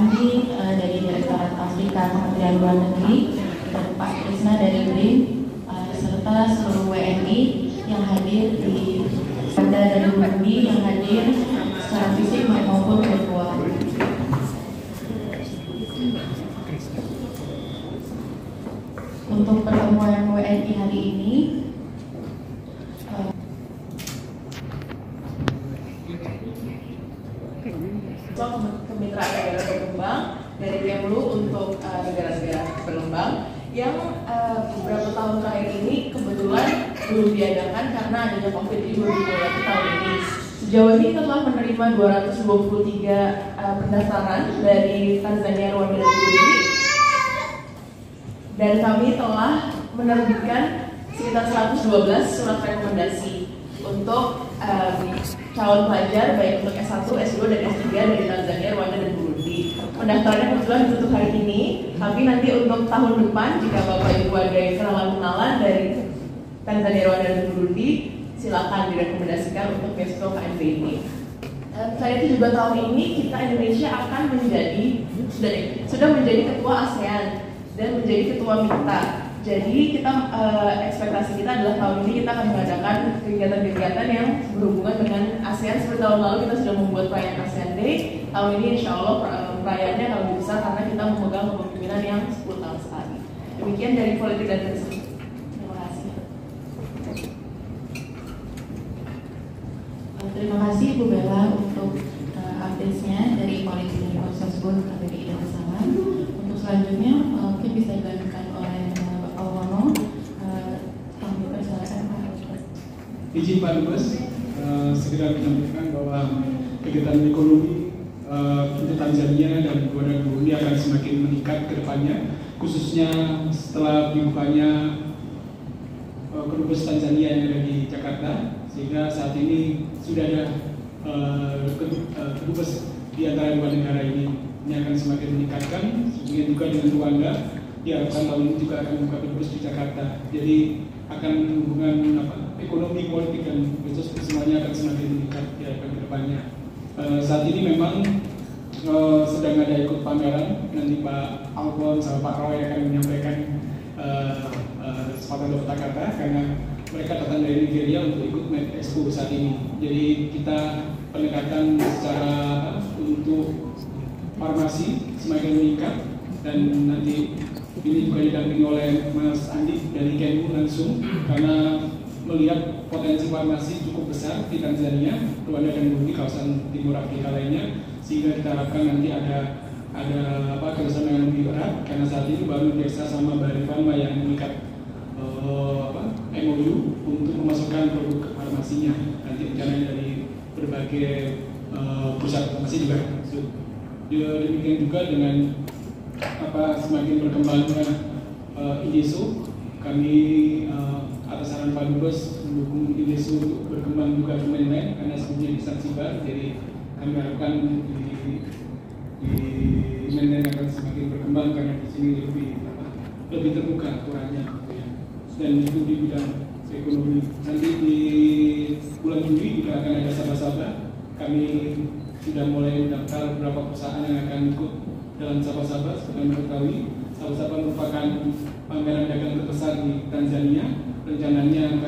Andi dari Direktorat Afrika Kementerian Luar Negeri, dan Pak Krisna dari BRIN, serta seluruh WNI yang hadir di Anda dari Burundi yang hadir secara fisik maupun virtual. Untuk pertemuan WNI hari ini, kemitraan negara berkembang dari Kemlu untuk negara-negara berkembang yang beberapa tahun terakhir ini kebetulan belum diadakan karena adanya COVID di 2020 tahun ini. Sejauh ini telah menerima 223 pendaftaran dari Tanzania, Rwanda, dan Burundi, dan kami telah menerbitkan sekitar 112 surat rekomendasi untuk calon pelajar baik untuk S1, S2, dan S3 dari Tanzania, Rwanda, dan Burundi. Pendaftarannya kebetulan untuk hari ini, tapi nanti untuk tahun depan jika Bapak Ibu ada yang kenalan-kenalan dari Tanzania, Rwanda, dan Burundi, silakan direkomendasikan untuk beasiswa KMP ini. Selain itu juga tahun ini kita Indonesia akan menjadi sudah menjadi ketua ASEAN dan menjadi ketua MIKTA. Jadi kita ekspektasi kita adalah tahun ini kita akan mengadakan kegiatan-kegiatan yang berhubungan dengan ASEAN. Seperti tahun lalu kita sudah membuat perayaan ASEAN Day. Tahun ini insya Allah perayaannya akan lebih besar karena kita memegang kepemimpinan yang 10 tahun sekali. Demikian dari Politik dan Riset. Terima kasih. Terima kasih Ibu Bella untuk update-nya dari Politik dan Riset KBRI Darussalam. Untuk selanjutnya mungkin bisa dilanjutkan oleh izin Pak Dubes, segera menyampaikan bahwa kegiatan ekonomi untuk Tanzania dan Burundi akan semakin meningkat ke depannya, khususnya setelah dibukanya kedubes Tanzania yang ada di Jakarta, sehingga saat ini sudah ada kedubes di antara dua negara ini akan semakin meningkatkan. Demikian juga dengan Rwanda, diharapkan tahun ini juga akan membuka kedubes di Jakarta. Jadi akan hubungan ekonomi, politik, dan bisnis semuanya akan semakin meningkat ke depannya. Saat ini memang sedang ada ikut pameran, nanti Pak Alfon sama Pak Roy akan menyampaikan sepatah kata-kata karena mereka datang dari Nigeria untuk ikut Med Expo saat ini. Jadi kita pendekatan secara untuk farmasi semakin meningkat, dan nanti ini juga didampingi oleh Mas Andi dari Kemlu langsung karena melihat potensi farmasi cukup besar di Tanzania, Rwanda, dan Burundi, kawasan Timur Afrika lainnya, sehingga kita harapkan nanti ada kerjasama yang lebih erat karena saat ini baru Desa sama Bari Pharma yang mengikat MOU untuk memasukkan produk farmasinya. Nanti rencananya dari berbagai perusahaan farmasi juga. Demikian juga dengan semakin berkembangnya IDESO, kami atas saran Pak Dubes mendukung IDESO untuk berkembang juga ke mainland karena sebelumnya di Zanzibar. Jadi kami harapkan di mainland akan semakin berkembang karena di sini lebih terbuka aturannya, dan itu di bidang ekonomi. Nanti di bulan Juli juga akan ada Saba-Saba. Kami sudah mulai mendaftar beberapa perusahaan yang akan ikut dalam Saba-Saba. Seperti mengetahui, Saba-Saba merupakan pameran dagang terbesar di Tanzania. Rencananya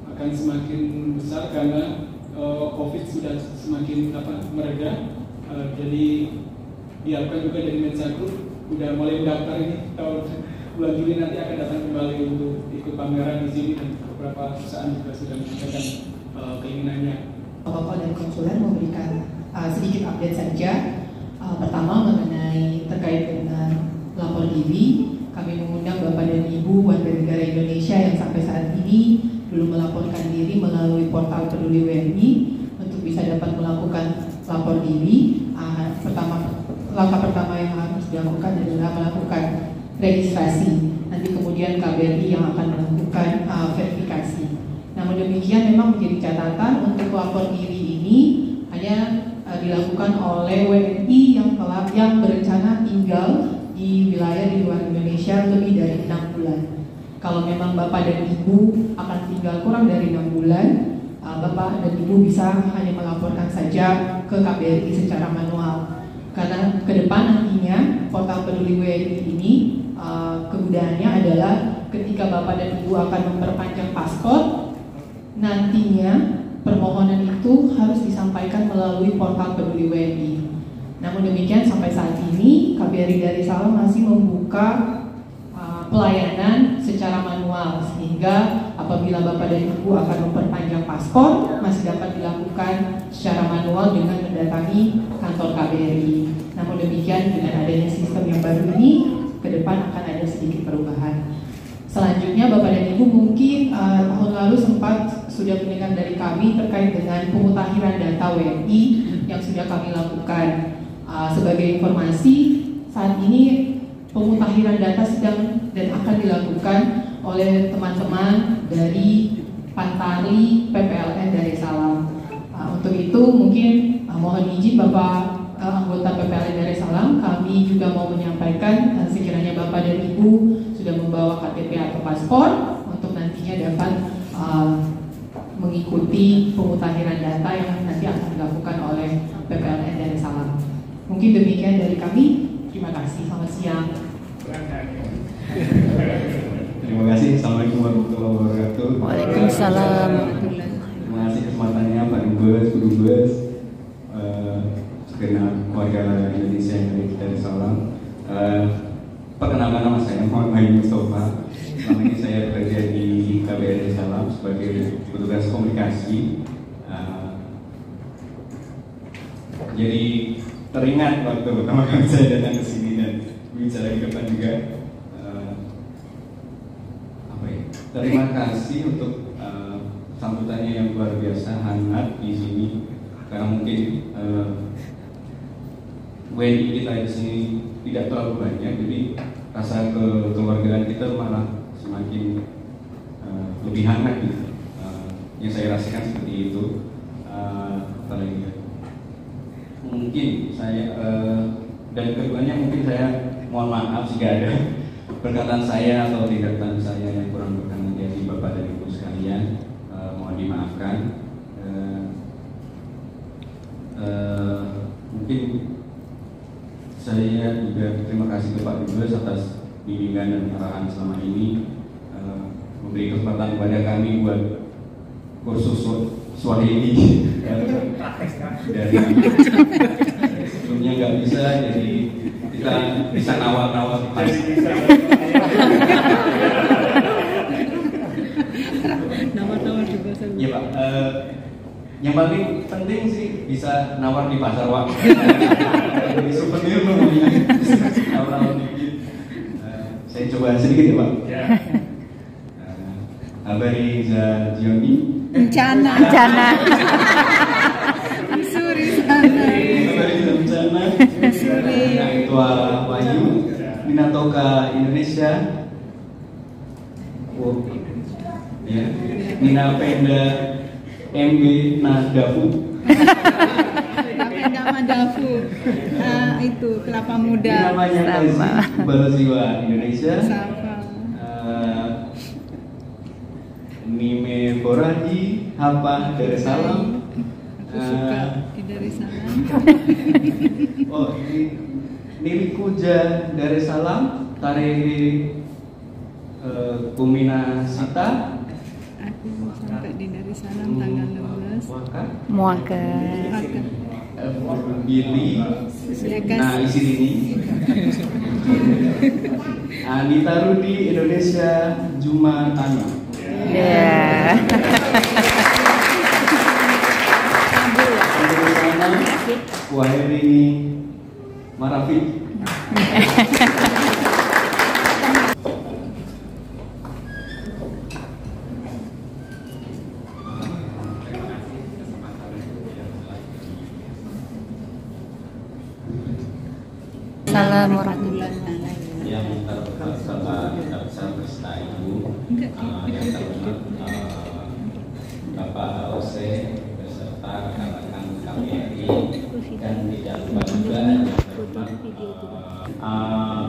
akan semakin besar karena COVID sudah semakin mereda. Jadi diharapkan juga dari Mensakur sudah mulai mendaftar ini tahun bulan Juli nanti akan datang kembali untuk ikut pameran di sini, dan beberapa perusahaan juga sudah menyatakan keinginannya. Bapak dan konsulen memberikan sedikit update saja. Pertama mengenai terkait dengan lapor diri, kami mengundang Bapak dan Ibu warga negara Indonesia yang sampai saat ini belum melaporkan diri melalui portal Peduli WNI untuk bisa dapat melakukan lapor diri. Langkah pertama yang harus dilakukan adalah melakukan registrasi. Nanti kemudian KBRI yang akan melakukan verifikasi. Namun demikian memang menjadi catatan untuk lapor diri ini hanya dilakukan oleh WNI yang berencana tinggal di wilayah di luar Indonesia lebih dari 6 bulan. Kalau memang Bapak dan Ibu akan tinggal kurang dari 6 bulan, Bapak dan Ibu bisa hanya melaporkan saja ke KBRI secara manual. Karena ke depan nantinya portal Peduli WNI ini kegunaannya adalah ketika Bapak dan Ibu akan memperpanjang paspor, nantinya permohonan itu harus disampaikan melalui portal Peduli WNI. Namun demikian sampai saat ini KBRI Darussalam masih membuka pelayanan secara manual, sehingga apabila Bapak dan Ibu akan memperpanjang paspor masih dapat dilakukan secara manual dengan mendatangi kantor KBRI. Namun demikian dengan adanya sistem yang baru ini ke depan akan ada sedikit perubahan. Selanjutnya Bapak dan Ibu mungkin tahun lalu sempat sudah mendengar dari kami terkait dengan pemutakhiran data WNI yang sudah kami lakukan. Sebagai informasi, saat ini pemutakhiran data sedang dan akan dilakukan oleh teman-teman dari Pantari PPLN Darussalam. Untuk itu mungkin mohon izin Bapak anggota PPLN Darussalam, kami juga mau menyampaikan sekiranya Bapak dan Ibu sudah membawa KTP atau paspor untuk nantinya dapat mengikuti pemutakhiran data yang nanti akan dilakukan oleh PPLN Darussalam. Mungkin demikian dari kami. Terima kasih. Selamat siang. Terima kasih. Assalamualaikum warahmatullahi wabarakatuh. Waalaikumsalam. Terima kasih kesempatannya Pak Dubes, Bu Dubes, segenap warga Indonesia yang ada di Darussalam. Perkenalkan nama saya Muhammad Mustafa. Selama ini saya bekerja di KBRI Darussalam sebagai petugas komunikasi. Jadi teringat waktu pertama kali saya datang ke sini dan bicara di depan juga. Terima kasih untuk sambutannya yang luar biasa hangat di sini, karena mungkin WNI kita di sini tidak terlalu banyak, jadi rasa kekeluargaan kita malah semakin lebih hangat gitu. Yang saya rasakan seperti itu. Apalagi mungkin saya dan keduanya mungkin saya mohon maaf jika ada perkataan saya atau tindakan saya yang kurang berkenan di hati Bapak dan Ibu sekalian, mohon dimaafkan. Mungkin saya juga terima kasih kepada Pak Dubes atas bimbingan dan arahan selama ini, memberi kesempatan kepada kami buat kursus Swahili dari sebelumnya nggak bisa, jadi kita bisa nawar-nawar Nawar-nawar juga saya. Iya Pak, yang paling penting sih bisa nawar di pasar Wak. Jadi souvenir namanya, nawar-nawar dikit. Saya coba sedikit ya Pak. Habari za jioni. Bencana. Suri sana. Habari za bencana. Suri. Tua Wahyu, Minatoka Indonesia. Oh, ya. Nina Penda MB Nadafu. Penda Madafu. Itu kelapa muda. Namanya Kazi Balasiwa Indonesia. Sama. Mime Boraji Hapa Darussalam. Aku suka di Darussalam. Oh ini Nilikuja Darussalam Tareri Kumina Sita. Aku sampai di Darussalam tanggal 12. Muaka Billy. Nah isi ini Anita Rudi Indonesia Juma Tani. Ya. Wahiri Marafi. Salam warahmatullahi wabarakatuh. Yang terhormat kita bisa beserta Ibu, yang terhormat Bapak Ose beserta rekan-rekan KBRI, dan tidak lupa juga yang terhormat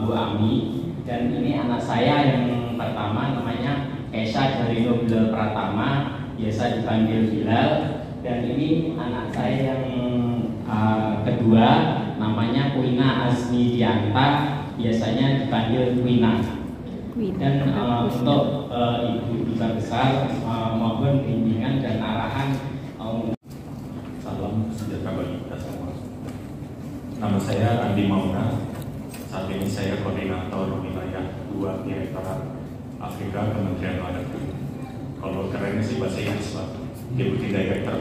Bu Ami, dan ini anak saya yang pertama namanya Esa dari Nobel Pratama, biasa dipanggil Bilal, dan ini anak saya yang kedua, namanya Kuina Azmi Dianta, biasanya dipanggil Kuina. Dan untuk Ibu Duta Besar, mohon bimbingan dan arahan. Salam sejahtera bagi kita semua. Nama saya Andi Mauna. Saat ini saya koordinator wilayah 2 Direktorat Afrika Kementerian Luar Negeri. Kalau kerennya sih bahasa Inggris Pak, Deputy Director.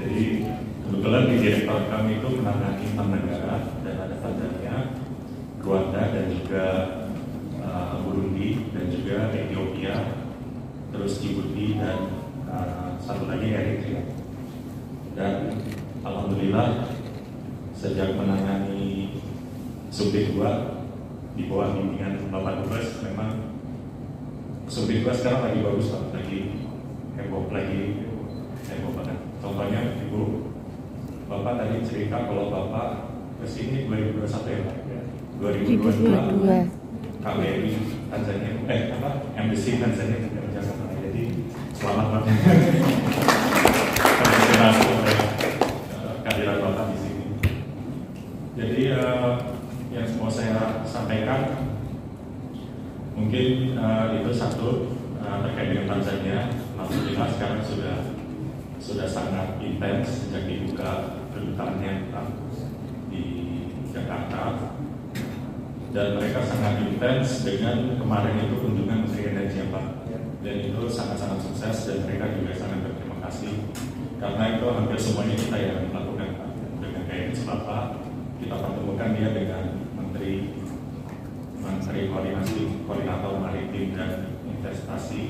Jadi kebetulan di direktorat kami itu menangani 6 negara, dan ada Tanzania, Rwanda, dan juga Burundi, dan juga Ethiopia, terus Djibouti, dan satu lagi Eritrea. Dan alhamdulillah sejak menangani Subdit 2 di bawah bimbingan Bapak Dubes, memang Subdit 2 sekarang lagi bagus Pak, lagi heboh banget. Contohnya Ibu, Bapak tadi cerita kalau Bapak kesini 2021 ya Pak? 2022 KBRI Tanzania, Embassy Tanzania juga Jakarta. Jadi selamat Pak. Kehadiran Bapak di sini. Jadi yang mau saya sampaikan mungkin itu satu terkait dengan Tanzania. Alhamdulillah sekarang sudah sangat intens sejak dibuka kedutaannya di Jakarta, dan mereka sangat intens dengan kemarin itu kunjungan Menteri Energi Pak, dan itu sangat-sangat sukses, dan mereka juga sangat berterima kasih karena itu hampir semuanya kita yang melakukan Pak. Dengan guidance Bapak, kita pertemukan dia dengan Menteri Koordinator Maritim dan Investasi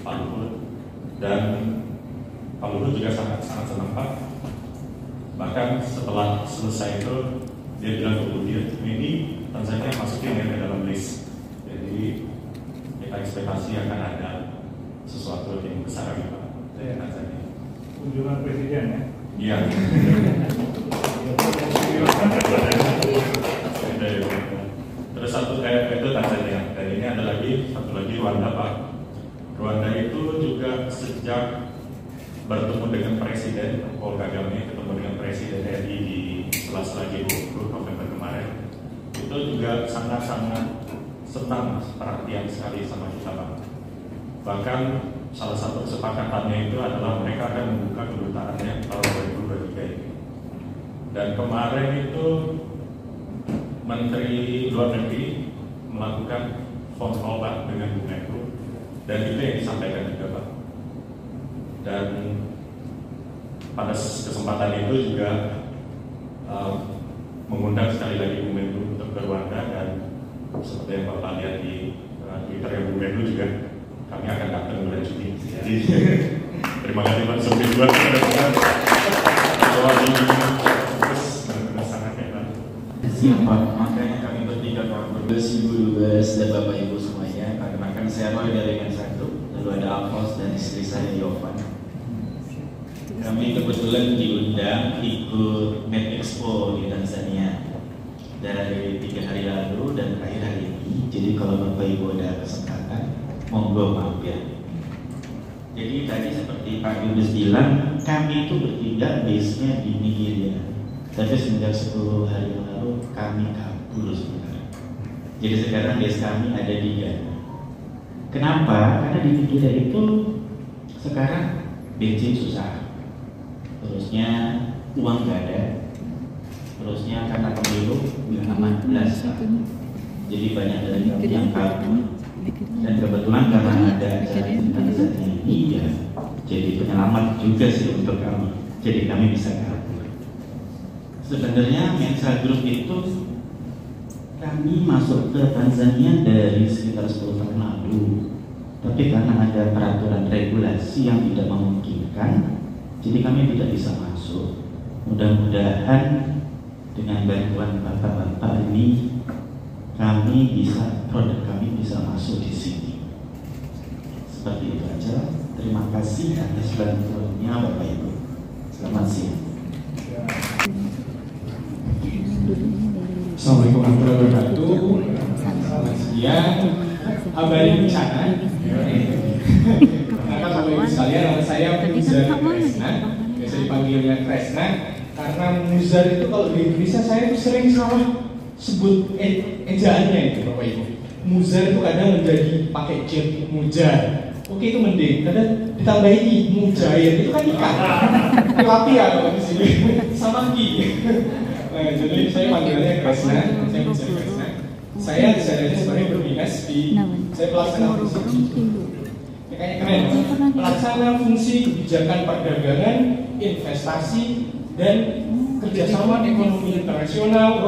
Pak Luhut, dan Pak Luhut juga sangat senang Pak. Bahkan setelah selesai itu dia bilang ke Budian, ini Tanzania masukin ya ke dalam list. Jadi kita ekspektasi akan ada sesuatu yang besar lagi Pak dari Tanzania. Kunjungan Presiden ya? Iya. Terus itu Tanzania, dan ini ada satu lagi Rwanda Pak. Rwanda itu juga sejak bertemu dengan Presiden Paul Kagame, ketemu dengan Presiden RI di sela-sela G20 November kemarin, itu juga sangat-sangat senang, perhatian sekali sama kita Pak. Bahkan salah satu kesepakatannya itu adalah mereka akan membuka kedutaannya tahun 2023 ini. Dan kemarin itu Menteri Luar Negeri melakukan phone call Pak dengan Bu Menlu, dan itu yang disampaikan juga Pak. Dan pada kesempatan itu juga mengundang sekali lagi Bu Menlu untuk ke Rwanda, dan seperti yang Bapak lihat di Twitter yang Bu Menlu juga, kami akan datang bulan Juni. Jadi terima kasih Pak Subdit 2 mudah-mudahan bahwa terus sangat hebat. Siapa? Makanya kami bertiga Dubes, Ibu Dubes, dan Bapak Ibu semuanya. Perkenalkan saya Roy dari Gen 1, lalu ada Alphonse dan istri saya Yovan. Kami kebetulan diundang ikut Med Expo di Tanzania dari 3 hari lalu dan terakhir hari ini. Jadi kalau Bapak Ibu ada kesempatan, monggo mampir. Jadi tadi seperti Pak Dubes bilang, kami itu bertiga base-nya di Nigeria. Tapi semenjak 10 hari yang lalu kami kabur sebenarnya. Jadi sekarang base kami ada di Ghana. Kenapa? Karena di Nigeria itu sekarang bensin susah. Terusnya uang gak ada, terusnya karena pemilu aman belas, jadi banyak dari kami yang kabur. Dan kebetulan karena ada acara di Tanzania ini ya, jadi penyelamat juga sih untuk kami. Jadi kami bisa kabur. Sebenarnya Mensa Group itu kami masuk ke Tanzania dari sekitar 10 tahun lalu, tapi karena ada peraturan regulasi yang tidak memungkinkan, jadi kami tidak bisa masuk. Mudah-mudahan dengan bantuan bapak-bapak ini produk kami bisa masuk di sini. Seperti itu aja. Terima kasih atas bantuannya Bapak Ibu. Selamat siang. Assalamualaikum warahmatullahi wabarakatuh. Selamat siang. Abadi Bencana. Karena Bapak Ibu sekalian, nama saya Muzar Kresna, biasa dipanggilnya Kresna. Karena Muzar itu kalau di Indonesia saya itu sering salah sebut ejaannya itu Bapak Ibu. Muzar itu kadang menjadi pakai jet Mujar. Oke itu mending, kadang ditambahi Mujair itu kan ikan. Tilapia kalau di sini sama ki. Nah, jadi saya panggilnya Kresna, saya Muzar Kresna. Saya disana sebagai berdinas di saya pelaksana fungsi. Ya, kayaknya keren. Pelaksana fungsi kebijakan perdagangan, investasi dan kerjasama ekonomi internasional.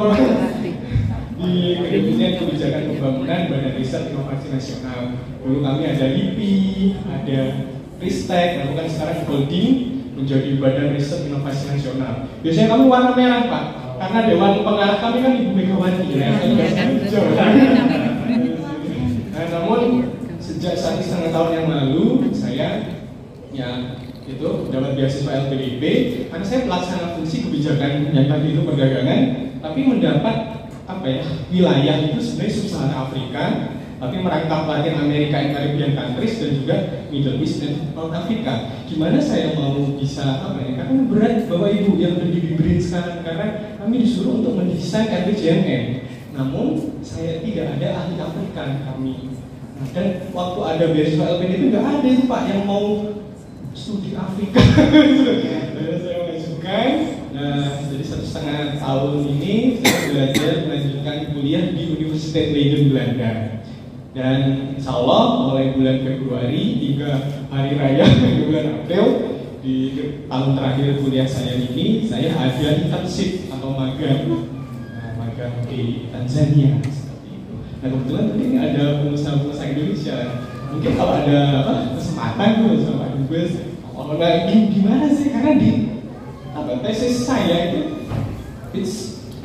Di Kementerian Kebijakan Pembangunan Badan Riset Inovasi Nasional. Dulu kami ada LIPI, ada Ristek, lalu kan sekarang Holding menjadi Badan Riset Inovasi Nasional. Biasanya kami warna merah Pak, karena Dewan Pengarah kami kan Ibu Megawati ya. Nah, namun sejak 1,5 tahun yang lalu saya ya itu dapat beasiswa LPDP karena saya pelaksana fungsi kebijakan yang tadi itu perdagangan, tapi mendapat wilayah itu sebenarnya sub-Saharan Afrika, tapi merangkap Latin Amerika and Caribbean countries dan juga Middle East dan North Africa. Gimana saya mau bisa karena berat Bapak Ibu yang berdiri di BRIN sekarang, karena kami disuruh untuk mendesain RPJMN. Namun saya tidak ada ahli Afrika kami. Nah, dan waktu ada beasiswa LPDP nggak ada itu Pak yang mau studi Afrika. Dan saya mengajukan. Nah, jadi 1,5 tahun ini saya belajar melanjutkan kuliah di Universitas Leiden Belanda. Dan insya Allah mulai bulan Februari hingga hari raya bulan April di tahun terakhir kuliah saya ini, saya ada internship atau magang, magang di Tanzania seperti itu. Nah kebetulan tadi ini ada pengusaha-pengusaha Indonesia. Mungkin kalau ada kesempatan tuh sama Dubes, kalau nggak gimana sih? Karena di tesis saya itu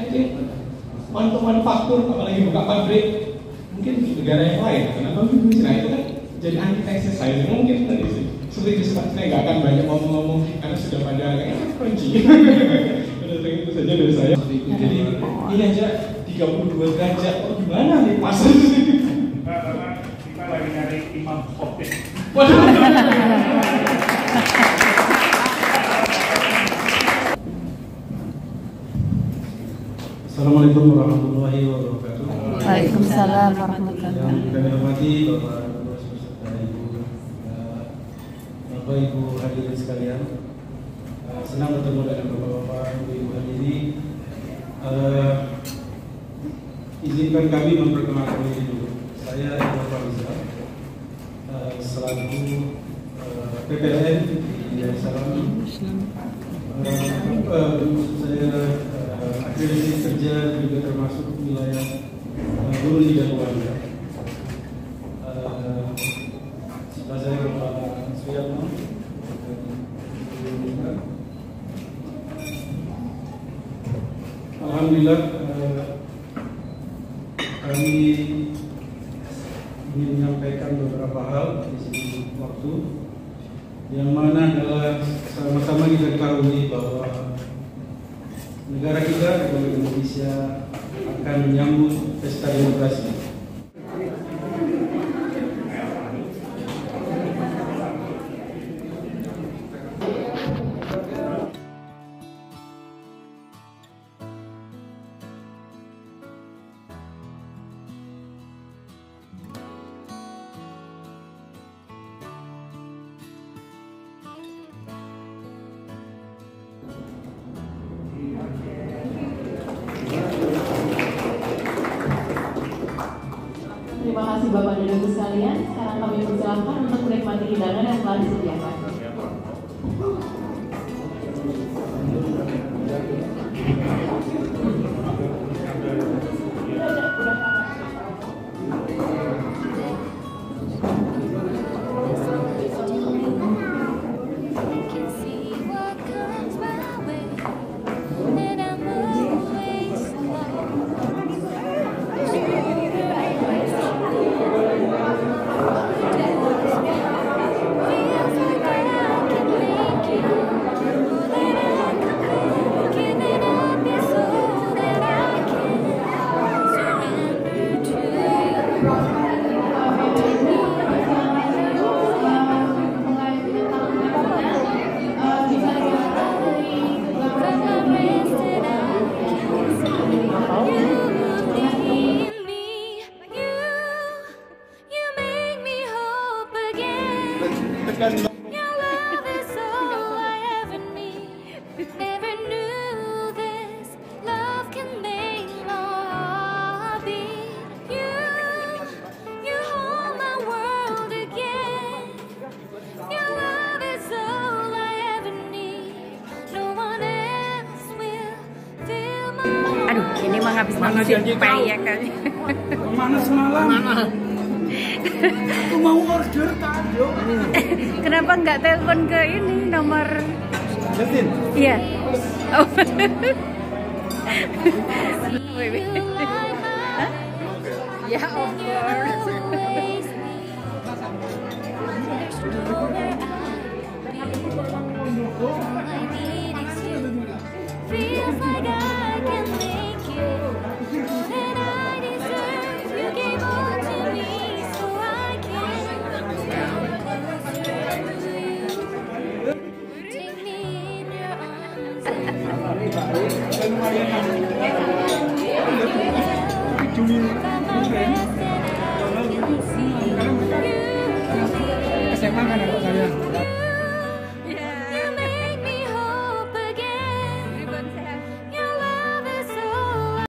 I think manufaktur, apalagi buka pabrik mungkin di negara yang lain. Kenapa begitu? Nah itu kan jadi anti tesis saya. Mungkin tadi sih seperti itu saya nggak akan banyak ngomong-ngomong karena sudah pada kayaknya kunci. Itu saja dari saya. Jadi ini aja 32 derajat. Oh gimana nih pasar? Karena kita lagi nyari imam khotib. Assalamualaikum warahmatullahi wabarakatuh. Waalaikumsalam warahmatullahi wabarakatuh. Yang kami hormati Bapak beserta Bapak Ibu hadirin sekalian, senang bertemu dengan Bapak-bapak Ibu hadirin. Izinkan kami memperkenalkan diri dulu. Saya Bapak Rizal, selaku PPLN di Yayasan. Saya akreditasi kerja juga termasuk wilayah Burundi dan Rwanda. Setelah saya Bapak Suyatno, alhamdulillah kami ingin menyampaikan beberapa hal di sini waktu yang mana adalah sama-sama kita ketahui bahwa negara kita, Republik Indonesia, akan menyambut pesta demokrasi. Terima kasih Bapak dan Ibu sekalian. Sekarang kami persilakan untuk menikmati hidangan yang telah disediakan. Ini menghabiskan simpai ya kan. Kemana semalam? Aku mau order tadi. Kenapa nggak telepon ke ini nomor? Justin? Iya. Oh. Ya, of course. Feels like I can make it, and I deserve you gave all to me, so I can take me in your arms. SMA kan